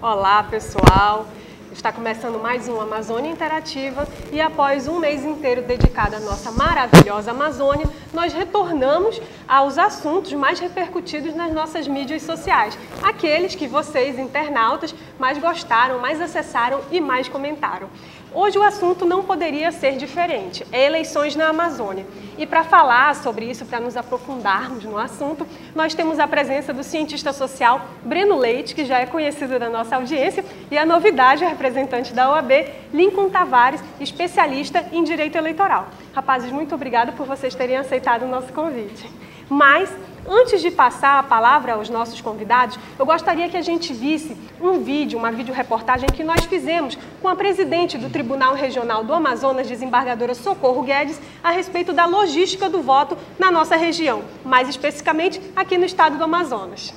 Olá, pessoal! Está começando mais um Amazônia Interativa e após um mês inteiro dedicado à nossa maravilhosa Amazônia, nós retornamos aos assuntos mais repercutidos nas nossas mídias sociais, aqueles que vocês, internautas, mais gostaram, mais acessaram e mais comentaram. Hoje o assunto não poderia ser diferente, é eleições na Amazônia. E para falar sobre isso, para nos aprofundarmos no assunto, nós temos a presença do cientista social Breno Leite, que já é conhecido da nossa audiência, e a novidade, a representante da OAB, Lincoln Tavares, especialista em direito eleitoral. Rapazes, muito obrigada por vocês terem aceitado o nosso convite. Mas, antes de passar a palavra aos nossos convidados, eu gostaria que a gente visse um vídeo, uma videoreportagem que nós fizemos com a presidente do Tribunal Regional do Amazonas, desembargadora Socorro Guedes, a respeito da logística do voto na nossa região, mais especificamente aqui no estado do Amazonas.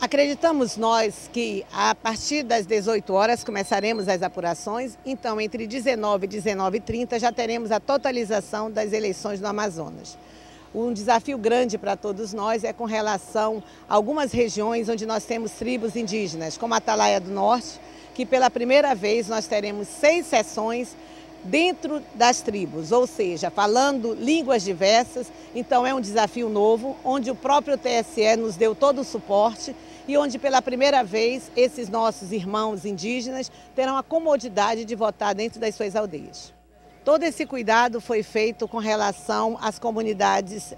Acreditamos nós que a partir das 18 horas começaremos as apurações, então entre 19 e 19h30 já teremos a totalização das eleições no Amazonas. Um desafio grande para todos nós é com relação a algumas regiões onde nós temos tribos indígenas, como a Atalaia do Norte, que pela primeira vez nós teremos 6 sessões dentro das tribos, ou seja, falando línguas diversas. Então é um desafio novo, onde o próprio TSE nos deu todo o suporte e onde pela primeira vez esses nossos irmãos indígenas terão a comodidade de votar dentro das suas aldeias. Todo esse cuidado foi feito com relação às comunidades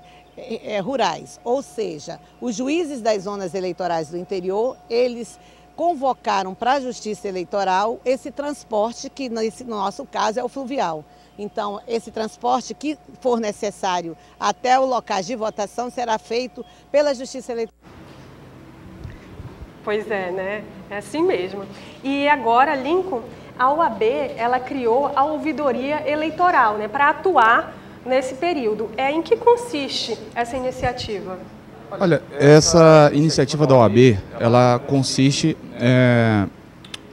rurais, ou seja, os juízes das zonas eleitorais do interior, eles convocaram para a Justiça Eleitoral esse transporte que, no nosso caso, é o fluvial. Então, esse transporte que for necessário até o local de votação será feito pela Justiça Eleitoral. Pois é, né? É assim mesmo. E agora, Lincoln, a OAB, ela criou a ouvidoria eleitoral, né, para atuar nesse período. Em que consiste essa iniciativa? Olha, essa iniciativa da OAB, ela consiste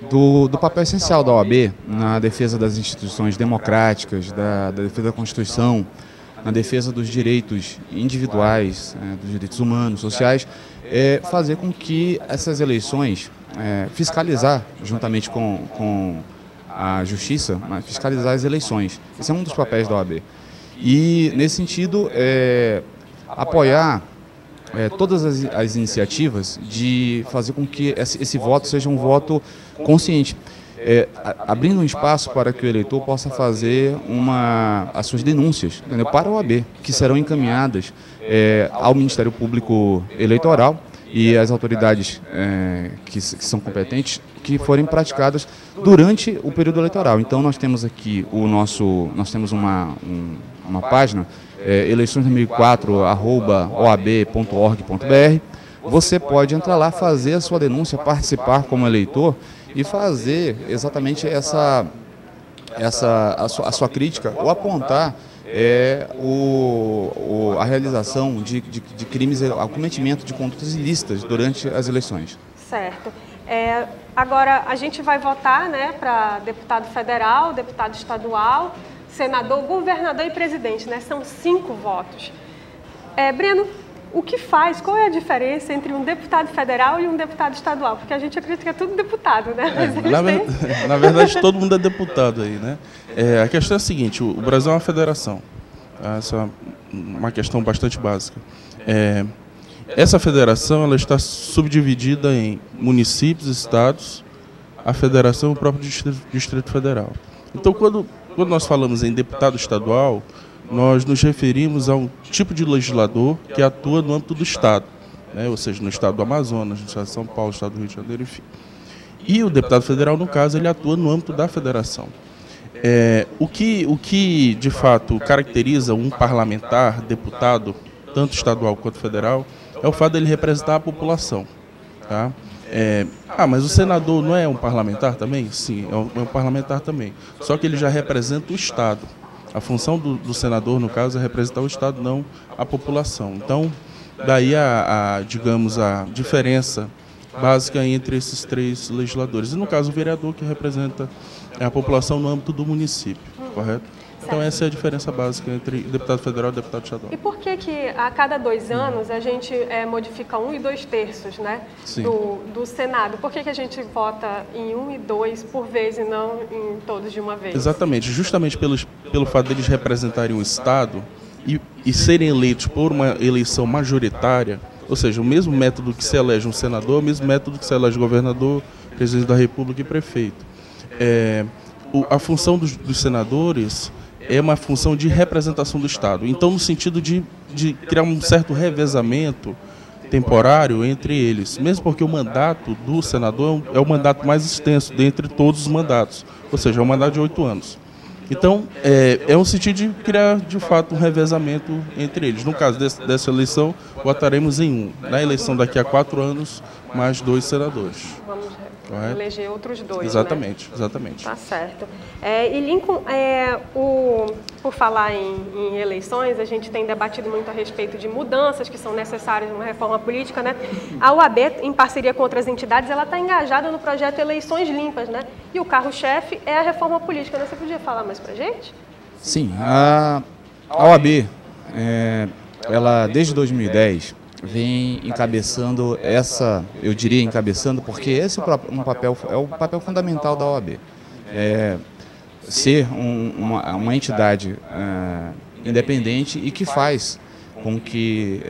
do papel essencial da OAB na defesa das instituições democráticas, da defesa da Constituição, na defesa dos direitos individuais, dos direitos humanos, sociais, fazer com que essas eleições, fiscalizar juntamente com a Justiça, fiscalizar as eleições. Esse é um dos papéis da OAB. E, nesse sentido, apoiar todas as iniciativas de fazer com que esse voto seja um voto consciente, abrindo um espaço para que o eleitor possa fazer as suas denúncias, entendeu? Para a OAB, que serão encaminhadas ao Ministério Público Eleitoral e às autoridades que são competentes, que forem praticadas durante o período eleitoral. Então nós temos aqui nós temos uma página, eleições2004@oab.org.br. Você pode entrar lá, fazer a sua denúncia, participar como eleitor e fazer exatamente a sua crítica ou apontar a realização de crimes, o cometimento de condutas ilícitas durante as eleições. Certo. Agora, a gente vai votar, né, para deputado federal, deputado estadual, senador, governador e presidente, né? São 5 votos. Breno, o que faz, qual é a diferença entre um deputado federal e um deputado estadual? Porque a gente acredita que é tudo deputado, né? Na verdade, todo mundo é deputado aí, né? A questão é a seguinte, o Brasil é uma federação. Essa é uma questão bastante básica. Essa federação ela está subdividida em municípios, estados, a federação e o próprio Distrito Federal. Então, quando nós falamos em deputado estadual, nós nos referimos a um tipo de legislador que atua no âmbito do estado, né? Ou seja, no estado do Amazonas, no estado de São Paulo, no estado do Rio de Janeiro, enfim. E o deputado federal, no caso, ele atua no âmbito da federação. O que, de fato, caracteriza um parlamentar, deputado, tanto estadual quanto federal, é o fato dele representar a população. Tá? Mas o senador não é um parlamentar também? Sim, é um parlamentar também. Só que ele já representa o Estado. A função do senador, no caso, é representar o Estado, não a população. Então, daí digamos, a diferença básica entre esses 3 legisladores. E, no caso, o vereador, que representa a população no âmbito do município, correto? Então essa é a diferença básica entre deputado federal e deputado estadual. E por que a cada 2 anos a gente modifica 1 e 2/3, né, do Senado? Por que a gente vota em 1 e 2 por vez e não em todos de uma vez? Exatamente, justamente pelo fato deles representarem o Estado e serem eleitos por uma eleição majoritária, ou seja, o mesmo método que se elege um senador, o mesmo método que se elege governador, presidente da República e prefeito. A função dos senadores é uma função de representação do Estado. Então, no sentido de criar um certo revezamento temporário entre eles, mesmo porque o mandato do senador é o mandato mais extenso dentre todos os mandatos, ou seja, é um mandato de 8 anos. Então, é um sentido de criar, de fato, um revezamento entre eles. No caso dessa eleição, votaremos em 1. Na eleição daqui a 4 anos, mais 2 senadores. Vamos eleger outros 2, exatamente, né? Exatamente. Tá certo. E Lincoln, por falar em eleições, a gente tem debatido muito a respeito de mudanças que são necessárias numa reforma política, né? A OAB, em parceria com outras entidades, ela está engajada no projeto Eleições Limpas, né? E o carro-chefe é a reforma política, né? Você podia falar mais pra gente? Sim, a OAB, ela desde 2010 vem encabeçando eu diria encabeçando, porque esse é o papel fundamental da OAB. Ser uma entidade independente e que faz com que,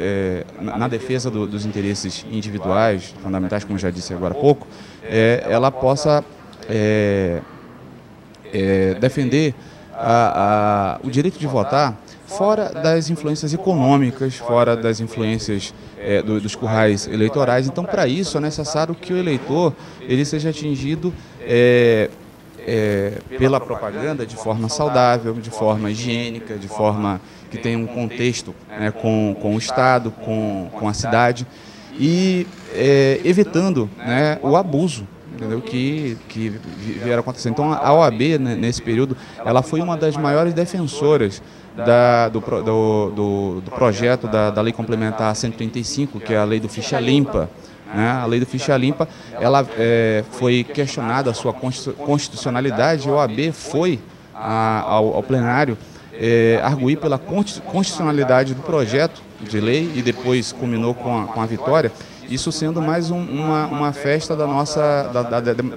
na defesa dos interesses individuais, fundamentais, como já disse agora há pouco, ela possa defender o direito de votar fora das influências econômicas, fora das influências dos currais eleitorais. Então, para isso, é necessário que o eleitor ele seja atingido pela propaganda de forma saudável, de forma higiênica, de forma que tenha um contexto, né, com o Estado, com a cidade, e evitando, né, o abuso, entendeu, que vieram acontecendo. Então, a OAB, né, nesse período, ela foi uma das maiores defensoras do projeto da Lei Complementar 135, que é a Lei do Ficha Limpa. Né? A Lei do Ficha Limpa, ela foi questionada a sua constitucionalidade, e a OAB foi ao plenário arguir pela constitucionalidade do projeto de lei e depois culminou com a vitória. Isso sendo mais uma festa da nossa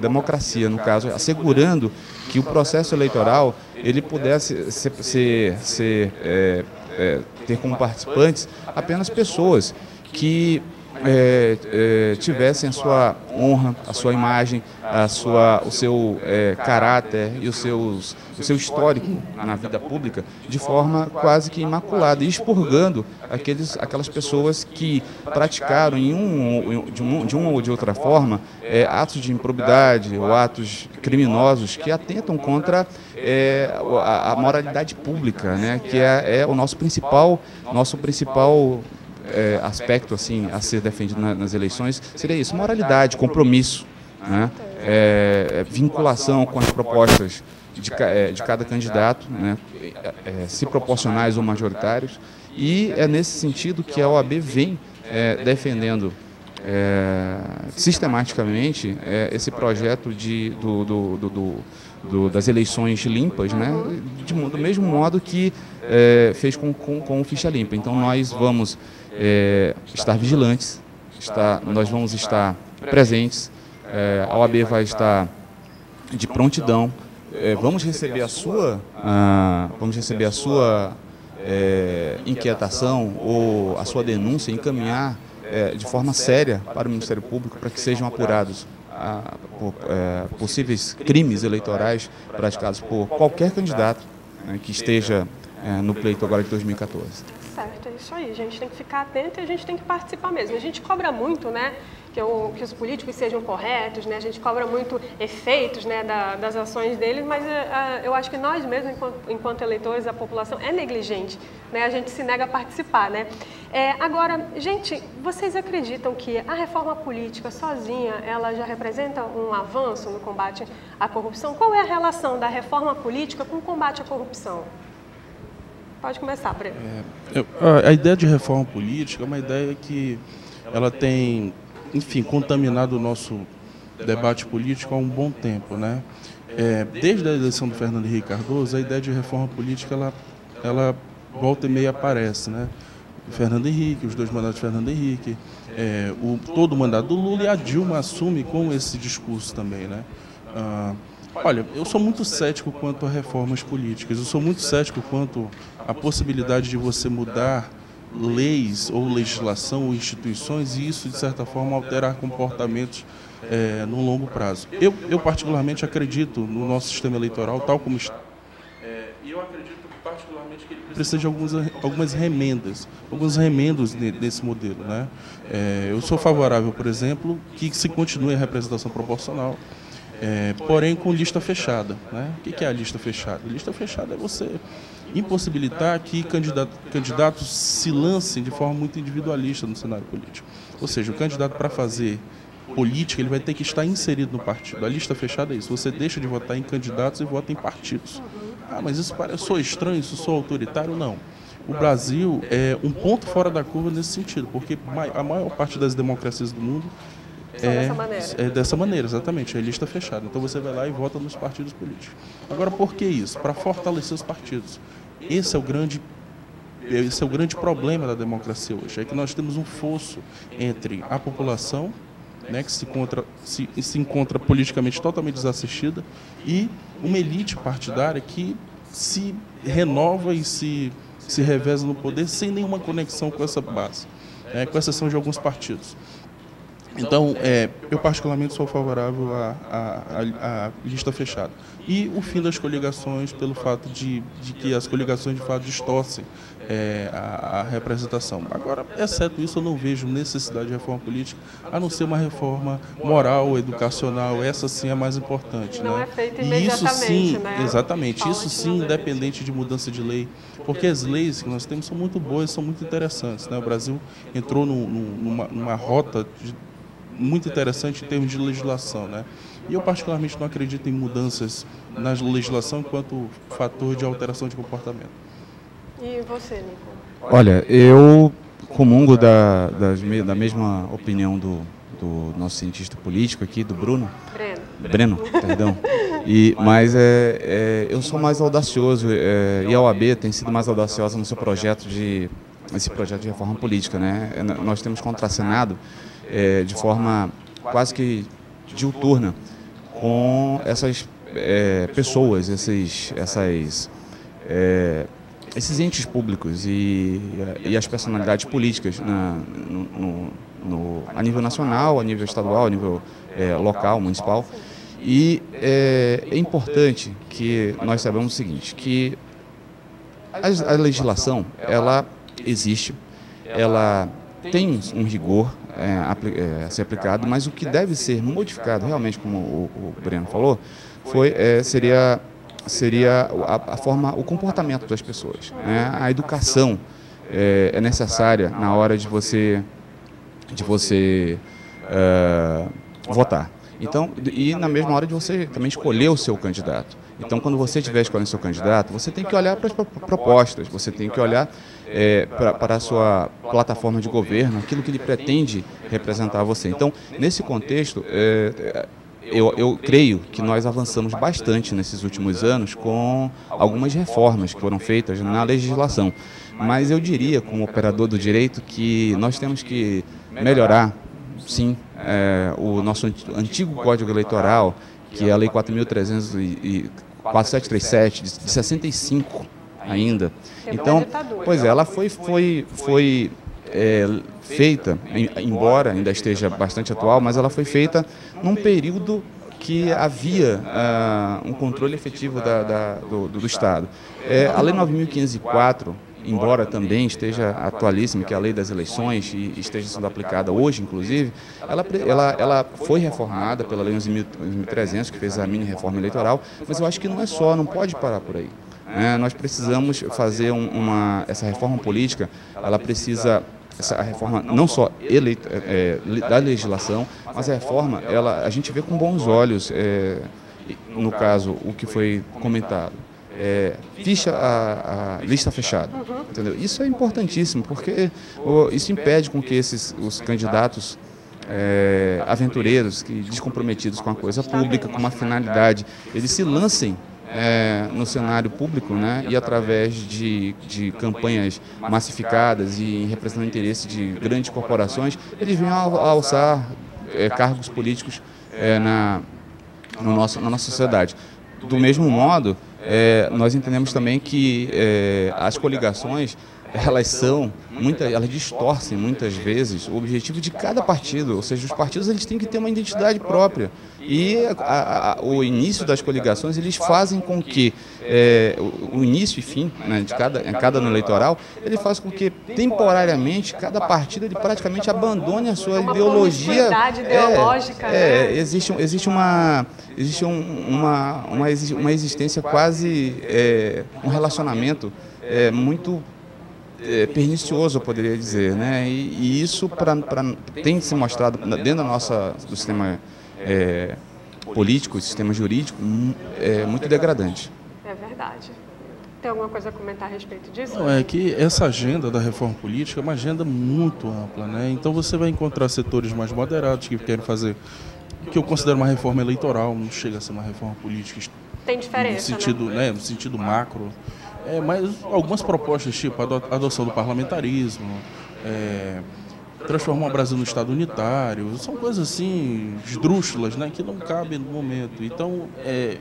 democracia, no caso, assegurando que o processo eleitoral ele pudesse ter como participantes apenas pessoas que tivessem a sua honra, a sua imagem, o seu caráter e o seu histórico na vida pública de forma quase que imaculada, e expurgando aquelas pessoas que praticaram de uma ou de outra forma atos de improbidade ou atos criminosos que atentam contra a moralidade pública, né, que é o nosso principal aspecto assim a ser defendido nas eleições. Seria isso: moralidade, compromisso, né? Vinculação com as propostas de cada candidato, né? Se proporcionais ou majoritários, e é nesse sentido que a OAB vem defendendo sistematicamente esse projeto das eleições limpas, né? Do mesmo modo que fez com o Ficha Limpa. Então nós vamos estar vigilantes, nós vamos estar presentes, a OAB vai estar de prontidão, vamos receber a sua inquietação ou a sua denúncia, encaminhar de forma séria para o Ministério Público para que sejam apurados possíveis crimes eleitorais praticados por qualquer candidato, né, que esteja no pleito agora de 2014. Certo, é isso aí. A gente tem que ficar atento e a gente tem que participar mesmo. A gente cobra muito, né, que os políticos sejam corretos, né? A gente cobra muito efeitos, né, das ações deles, mas eu acho que nós mesmos, enquanto eleitores, a população é negligente, né? A gente se nega a participar, né? Agora, gente, vocês acreditam que a reforma política sozinha, ela já representa um avanço no combate à corrupção? Qual é a relação da reforma política com o combate à corrupção? Pode começar, Breno. A ideia de reforma política é uma ideia que ela tem, enfim, contaminado o nosso debate político há um bom tempo, né? Desde a eleição do Fernando Henrique Cardoso, a ideia de reforma política, ela volta e meia aparece, né? O Fernando Henrique, os 2 mandatos de Fernando Henrique, todo o mandato do Lula, e a Dilma assume com esse discurso também, né? Olha, eu sou muito cético quanto a reformas políticas, eu sou muito cético quanto à possibilidade de você mudar leis ou legislação ou instituições e isso, de certa forma, alterar comportamentos no longo prazo. Eu particularmente acredito no nosso sistema eleitoral tal como está. E eu acredito particularmente que ele precisa de algumas remendas, alguns remendos nesse modelo, né? Eu sou favorável, por exemplo, que se continue a representação proporcional, porém com lista fechada, né? O que é a lista fechada? A lista fechada é você impossibilitar que candidatos se lancem de forma muito individualista no cenário político. Ou seja, o candidato, para fazer política, ele vai ter que estar inserido no partido. A lista fechada é isso, você deixa de votar em candidatos e vota em partidos. Mas isso sou estranho, isso sou autoritário? Não. O Brasil é um ponto fora da curva nesse sentido, porque a maior parte das democracias do mundo é dessa maneira, exatamente, é lista fechada. Então você vai lá e vota nos partidos políticos. Agora, por que isso? Para fortalecer os partidos. Esse é o grande problema da democracia hoje, é que nós temos um fosso entre a população, né, que se encontra politicamente totalmente desassistida, e uma elite partidária que se renova e se reveza no poder sem nenhuma conexão com essa base, com exceção de alguns partidos. Então, eu particularmente sou favorável à lista fechada. E o fim das coligações, pelo fato de que as coligações, de fato, distorcem a representação. Agora, exceto isso, eu não vejo necessidade de reforma política, a não ser uma reforma moral, educacional. Essa sim é mais importante. Não né? é feita E isso imediatamente, sim, né? exatamente, isso sim, independente de mudança de lei, porque as leis que nós temos são muito boas, são muito interessantes, né? O Brasil entrou numa rota muito interessante em termos de legislação, né? E eu particularmente não acredito em mudanças na legislação enquanto fator de alteração de comportamento. E você, Nico? Olha, eu comungo da mesma opinião do nosso cientista político aqui, do Breno, perdão. Mas eu sou mais audacioso e a OAB tem sido mais audaciosa no seu projeto de reforma política, né? Nós temos contracenado de forma quase que diuturna com essas pessoas, esses entes públicos e as personalidades políticas a nível nacional, a nível estadual, a nível local, municipal. E é importante que nós saibamos o seguinte, que a legislação, ela existe, ela tem um rigor a ser aplicado, mas o que deve ser modificado realmente, como o Breno falou, seria a forma, o comportamento das pessoas, né? A educação é necessária na hora de você votar. Então, e na mesma hora de você também escolher o seu candidato. Então, quando você estiver escolhendo o seu candidato, você tem que olhar para as propostas, você tem que olhar para a sua plataforma de governo, aquilo que ele pretende representar a você. Então, nesse contexto, eu creio que nós avançamos bastante nesses últimos anos com algumas reformas que foram feitas na legislação. Mas eu diria, como operador do direito, que nós temos que melhorar, sim, o nosso antigo Código Eleitoral, que é a Lei 4.737, de 65 ainda. Então, pois é, ela foi feita, embora ainda esteja bastante atual, mas ela foi feita num período que havia um controle efetivo do Estado. A Lei 9.504, embora também esteja atualíssima, que é a lei das eleições e esteja sendo aplicada hoje, inclusive, ela foi reformada pela Lei 11.300, que fez a mini-reforma eleitoral, mas eu acho que não é só, não pode parar por aí. Nós precisamos fazer essa reforma política, ela precisa, essa reforma não só da legislação, mas a reforma, a gente vê com bons olhos, no caso, o que foi comentado. Ficha a lista fechada, entendeu? Isso é importantíssimo, porque isso impede com que os candidatos aventureiros, descomprometidos com a coisa pública, com uma finalidade, eles se lancem no cenário público, né, e através de campanhas massificadas e representando o interesse de grandes corporações, eles venham a alçar cargos políticos na nossa sociedade. Do mesmo modo, nós entendemos também que as coligações, elas distorcem muitas vezes o objetivo de cada partido, ou seja, os partidos eles têm que ter uma identidade própria. E o início das coligações, eles fazem com que o início e fim, né, de cada ano eleitoral, ele faz com que temporariamente cada partido ele praticamente abandone a sua ideologia. Ideológica, né? Existe uma existência quase um relacionamento muito pernicioso, eu poderia dizer, né? E isso tem se mostrado dentro do sistema político, sistema jurídico, muito degradante. É verdade. Tem alguma coisa a comentar a respeito disso? Não, é que essa agenda da reforma política é uma agenda muito ampla, né? Então você vai encontrar setores mais moderados que querem fazer o que eu considero uma reforma eleitoral, não chega a ser uma reforma política. Tem diferença, no sentido, né? No sentido macro. Mas algumas propostas, tipo a adoção do parlamentarismo, transformar o Brasil no Estado unitário, são coisas assim, esdrúxulas, né, que não cabem no momento. Então,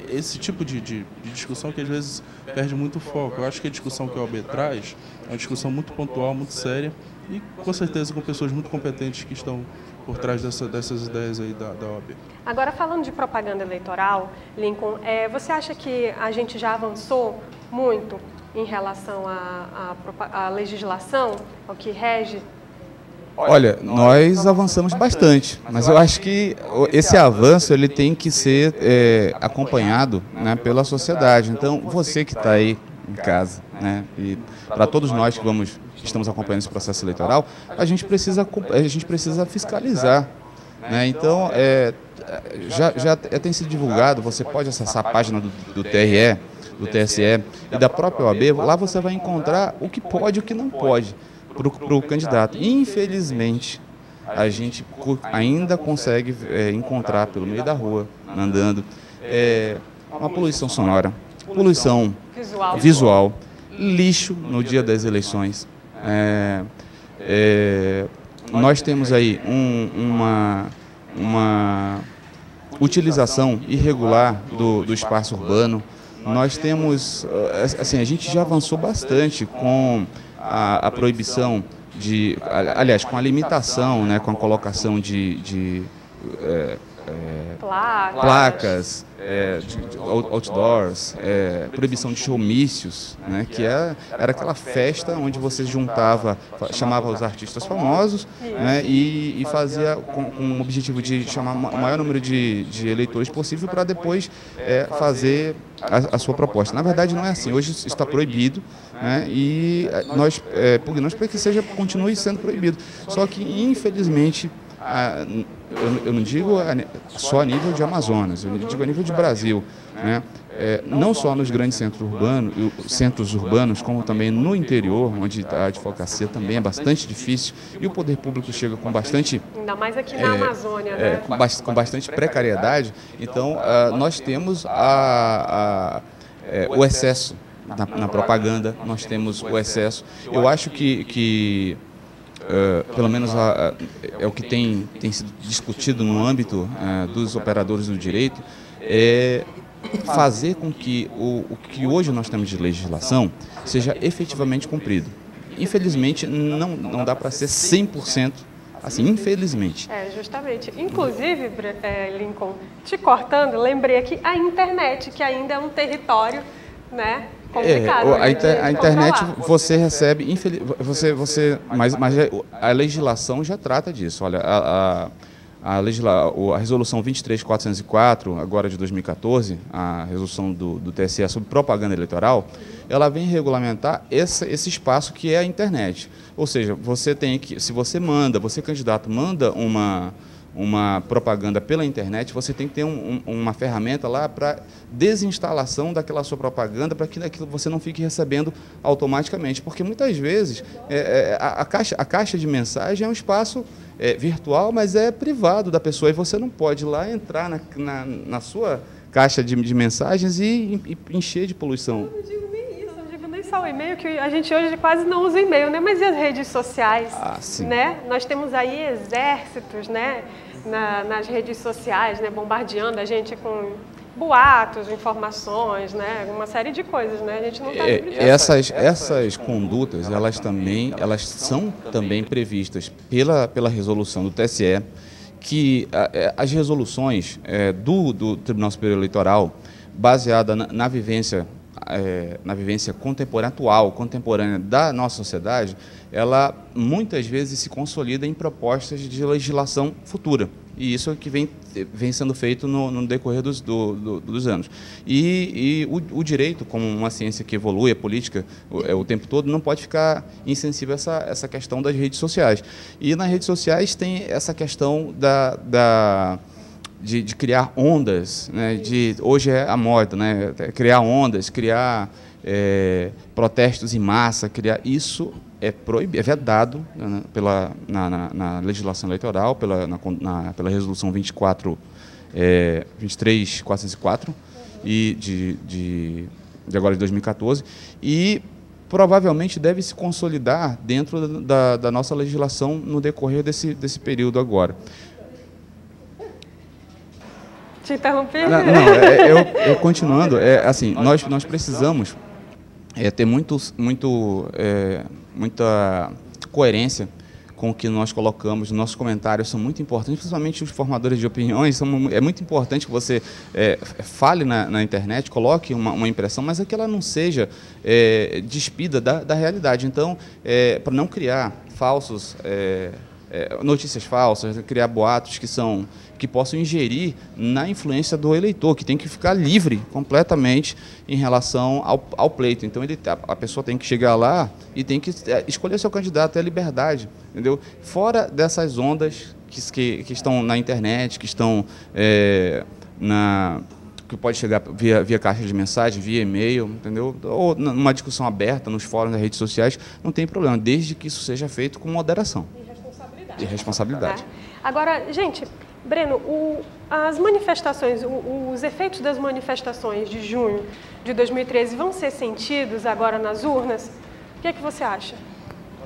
esse tipo de discussão que às vezes perde muito foco. Eu acho que a discussão que a OAB traz é uma discussão muito pontual, muito séria e com certeza com pessoas muito competentes que estão por trás dessas ideias aí da OAB. Agora, falando de propaganda eleitoral, Lincoln, você acha que a gente já avançou muito em relação à legislação, ao que rege? Olha, nós avançamos bastante, mas eu acho que esse avanço ele tem que ser acompanhado, né, pela sociedade. Então, você que está aí em casa, né, e para todos nós que estamos acompanhando esse processo eleitoral, a gente precisa fiscalizar, né? Então, já tem sido divulgado, você pode acessar a página do TRE, do TSE e da própria OAB, lá você vai encontrar o que pode e o que não pode para o candidato. Infelizmente, a gente ainda consegue encontrar pelo meio da rua, andando, uma poluição sonora, poluição visual, lixo no dia das eleições. Nós temos aí uma utilização irregular do espaço urbano. Nós temos, assim, a gente já avançou bastante com a proibição com a limitação, né, com a colocação de placas, outdoors, proibição de showmícios, né, que era aquela festa onde você chamava os artistas famosos, né, e fazia com o objetivo de chamar o maior número de eleitores possível para depois fazer a sua proposta. Na verdade, não é assim. Hoje isso está proibido, né, e nós pugnamos para que continue sendo proibido. Só que, infelizmente, eu não digo só a nível de Amazonas, eu digo a nível de Brasil, né? Não só nos grandes centros urbanos, como também no interior, onde a advocacia também é bastante difícil e o poder público chega com bastante... Ainda mais aqui na Amazônia, né? Com bastante precariedade. Então, nós temos o excesso na propaganda, nós temos o excesso. Eu acho que pelo menos é o que tem sido discutido no âmbito dos operadores do direito, fazer com que o que hoje nós temos de legislação seja efetivamente cumprido. Infelizmente, não dá para ser 100%, assim, infelizmente. Justamente. Inclusive, Lincoln, te cortando, lembrei aqui a internet, que ainda é um território, né, complicado. A internet você recebe, mas a legislação já trata disso. Olha, a resolução 23404, agora de 2014, a resolução do TSE sobre propaganda eleitoral, ela vem regulamentar esse espaço que é a internet. Ou seja, se você candidato manda uma propaganda pela internet, você tem que ter uma ferramenta lá para desinstalação daquela sua propaganda, para que você não fique recebendo automaticamente. Porque muitas vezes a caixa de mensagem é um espaço virtual, mas é privado da pessoa, e você não pode ir lá entrar na sua caixa de mensagens e encher de poluição. Eu não digo nem isso, eu não digo nem só o e-mail, que a gente hoje quase não usa e-mail, né? Mas e as redes sociais? Sim. Né? Nós temos aí exércitos, né? Nas redes sociais, né? Bombardeando a gente com boatos, informações, né? Uma série de coisas, né? A gente não está livre disso. Essas condutas, elas são também previstas pela resolução do TSE, que as resoluções do Tribunal Superior Eleitoral, baseada na vivência contemporânea da nossa sociedade, ela muitas vezes se consolida em propostas de legislação futura. E isso é o que vem sendo feito no decorrer dos anos. E o direito, como uma ciência que evolui, a política o tempo todo, não pode ficar insensível a essa questão das redes sociais. E nas redes sociais tem essa questão de criar ondas, né? Hoje é a moda, né? Criar ondas, criar protestos em massa, isso é proibido, é vedado, né, na legislação eleitoral, pela resolução 23.404 de agora de 2014, e provavelmente deve se consolidar dentro da nossa legislação no decorrer desse período agora. Te interrompi? Eu continuando, assim, nós precisamos ter muita coerência com o que nós colocamos. Nossos comentários são muito importantes, principalmente os formadores de opiniões. É muito importante que você fale na internet, coloque uma impressão, mas que ela não seja despida da realidade. Então, para não criar notícias falsas, criar boatos que possam ingerir na influência do eleitor, que tem que ficar livre completamente em relação ao pleito. Então, a pessoa tem que chegar lá e tem que escolher seu candidato, ter a liberdade, entendeu? Fora dessas ondas que estão na internet, que estão que pode chegar via caixa de mensagem, via e-mail, entendeu? Ou numa discussão aberta nos fóruns das redes sociais, não tem problema, desde que isso seja feito com moderação. E responsabilidade. Agora, gente, Breno, as manifestações, os efeitos das manifestações de junho de 2013 vão ser sentidos agora nas urnas? O que é que você acha?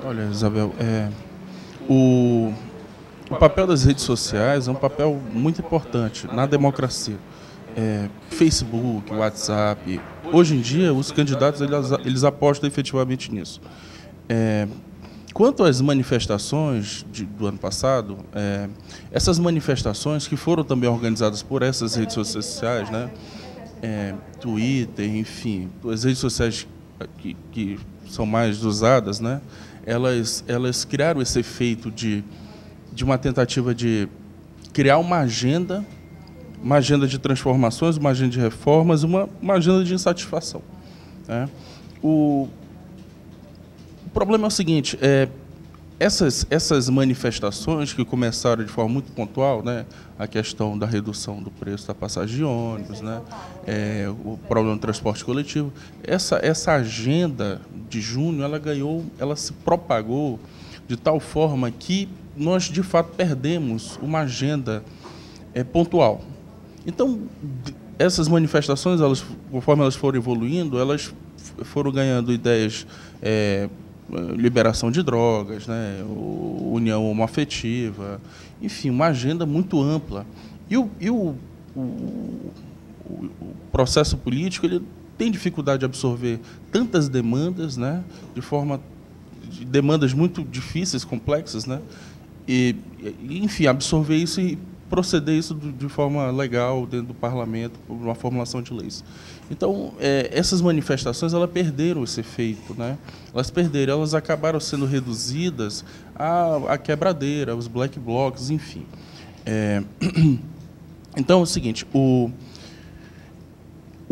Olha, Isabel, o papel das redes sociais é um papel muito importante na democracia. Facebook, WhatsApp, hoje em dia os candidatos eles apostam efetivamente nisso. Quanto às manifestações do ano passado, essas manifestações que foram também organizadas por essas redes sociais, né, Twitter, enfim, as redes sociais que são mais usadas, né, elas criaram esse efeito de uma tentativa de criar uma agenda de transformações, uma agenda de reformas, uma agenda de insatisfação, né? O problema é o seguinte, essas manifestações que começaram de forma muito pontual, né, a questão da redução do preço da passagem de ônibus, né, o problema do transporte coletivo, essa agenda de junho, ela se propagou de tal forma que nós, de fato, perdemos uma agenda pontual. Então, essas manifestações, conforme elas foram evoluindo, elas foram ganhando ideias, liberação de drogas, né, união homoafetiva, enfim, uma agenda muito ampla. E o processo político ele tem dificuldade de absorver tantas demandas, né, de demandas muito difíceis, complexas, né, e enfim, absorver isso e proceder isso de forma legal dentro do parlamento, por uma formulação de leis. Então, essas manifestações, elas perderam esse efeito, né? Elas acabaram sendo reduzidas à quebradeira, aos black blocs, enfim. Então, é o seguinte, o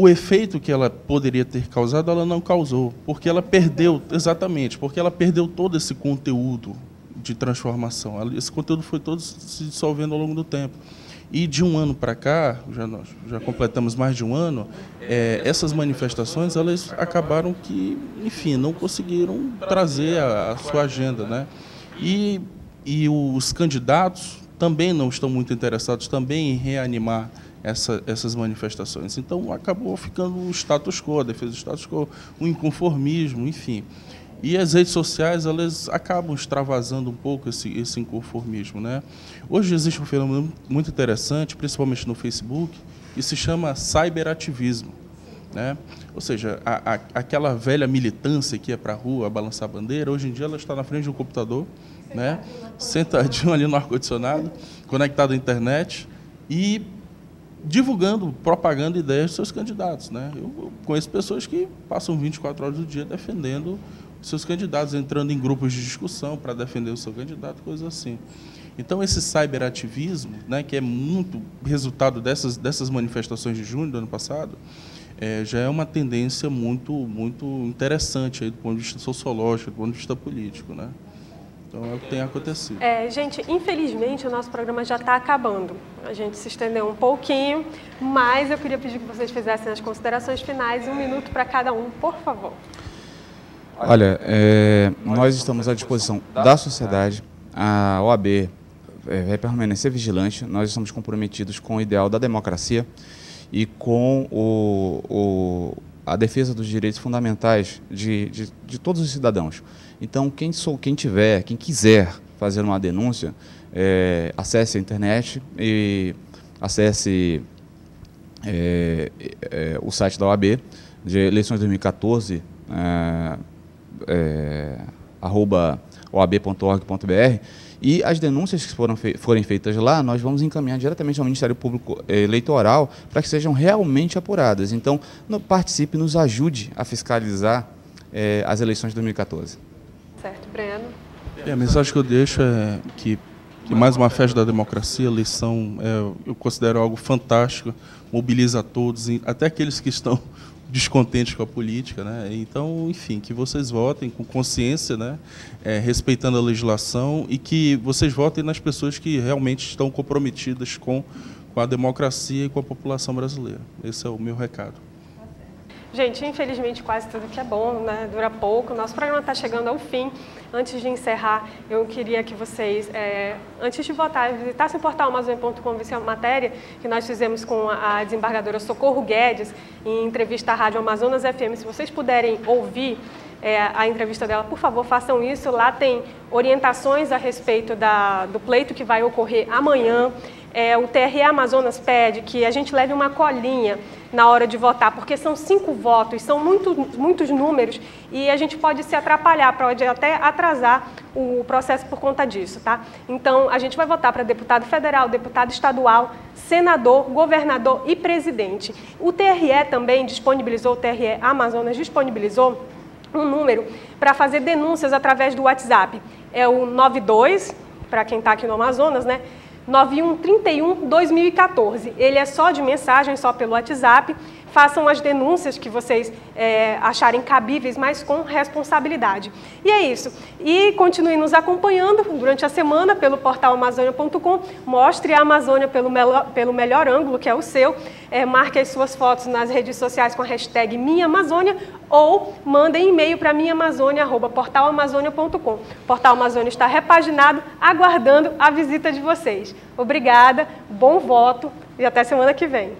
efeito que ela poderia ter causado, ela não causou, porque ela perdeu, exatamente, porque ela perdeu todo esse conteúdo de transformação. Esse conteúdo foi todo se dissolvendo ao longo do tempo. E de um ano para cá, nós já completamos mais de um ano, essas manifestações elas acabaram que, enfim, não conseguiram trazer a sua agenda, né? E e os candidatos também não estão muito interessados também em reanimar essas manifestações. Então, acabou ficando o status quo, a defesa do status quo, o inconformismo, enfim. E as redes sociais, elas acabam extravasando um pouco esse inconformismo, né? Hoje existe um fenômeno muito interessante, principalmente no Facebook, que se chama cyberativismo, né? Ou seja, aquela velha militância que ia para a rua balançar a bandeira, hoje em dia ela está na frente de um computador, né? Sentadinho ali no ar-condicionado, conectado à internet e divulgando, propagando ideias dos seus candidatos, né? Eu conheço pessoas que passam 24 horas do dia defendendo os seus candidatos, entrando em grupos de discussão para defender o seu candidato, coisas assim. Então, esse cyberativismo, né, que é muito resultado dessas manifestações de junho do ano passado, já é uma tendência muito interessante aí, do ponto de vista sociológico, do ponto de vista político, né? Então, é o que tem acontecido. Gente, infelizmente, o nosso programa já está acabando. A gente se estendeu um pouquinho, mas eu queria pedir que vocês fizessem as considerações finais, 1 minuto para cada um, por favor. Olha, nós estamos à disposição da sociedade. A OAB vai permanecer vigilante. Nós estamos comprometidos com o ideal da democracia e com a defesa dos direitos fundamentais de todos os cidadãos. Então, quem quiser fazer uma denúncia, acesse a internet e acesse o site da OAB, de eleições 2014, @oab.org.br, e as denúncias que forem feitas lá, nós vamos encaminhar diretamente ao Ministério Público Eleitoral para que sejam realmente apuradas. Então, participe, nos ajude a fiscalizar as eleições de 2014. Certo, Breno. A mensagem que eu deixo é que mais uma festa da democracia, a eleição, eu considero algo fantástico, mobiliza todos, até aqueles que estão descontentes com a política, né? Então, enfim, que vocês votem com consciência, né? Respeitando a legislação, e que vocês votem nas pessoas que realmente estão comprometidas com a democracia e com a população brasileira. Esse é o meu recado. Gente, infelizmente quase tudo que é bom, né, dura pouco. Nosso programa está chegando ao fim. Antes de encerrar, eu queria que vocês, antes de votar, visitassem o portal Amazônia.com, ver a matéria que nós fizemos com a desembargadora Socorro Guedes, em entrevista à Rádio Amazonas FM. Se vocês puderem ouvir a entrevista dela, por favor, façam isso. Lá tem orientações a respeito do pleito que vai ocorrer amanhã. O TRE Amazonas pede que a gente leve uma colinha na hora de votar, porque são 5 votos, são muitos números e a gente pode se atrapalhar, pode até atrasar o processo por conta disso, tá? Então, a gente vai votar para deputado federal, deputado estadual, senador, governador e presidente. O TRE também disponibilizou, o TRE Amazonas disponibilizou um número para fazer denúncias através do WhatsApp. É o 92, para quem está aqui no Amazonas, né? 9131-2014. Ele é só de mensagem, só pelo WhatsApp. Façam as denúncias que vocês acharem cabíveis, mas com responsabilidade. E é isso. E continue nos acompanhando durante a semana pelo portal Amazônia.com. Mostre a Amazônia pelo melhor ângulo, que é o seu. Marque as suas fotos nas redes sociais com a hashtag Minha Amazônia ou mandem e-mail para minhaamazônia@portalamazônia.com. O Portal Amazônia está repaginado, aguardando a visita de vocês. Obrigada, bom voto e até semana que vem.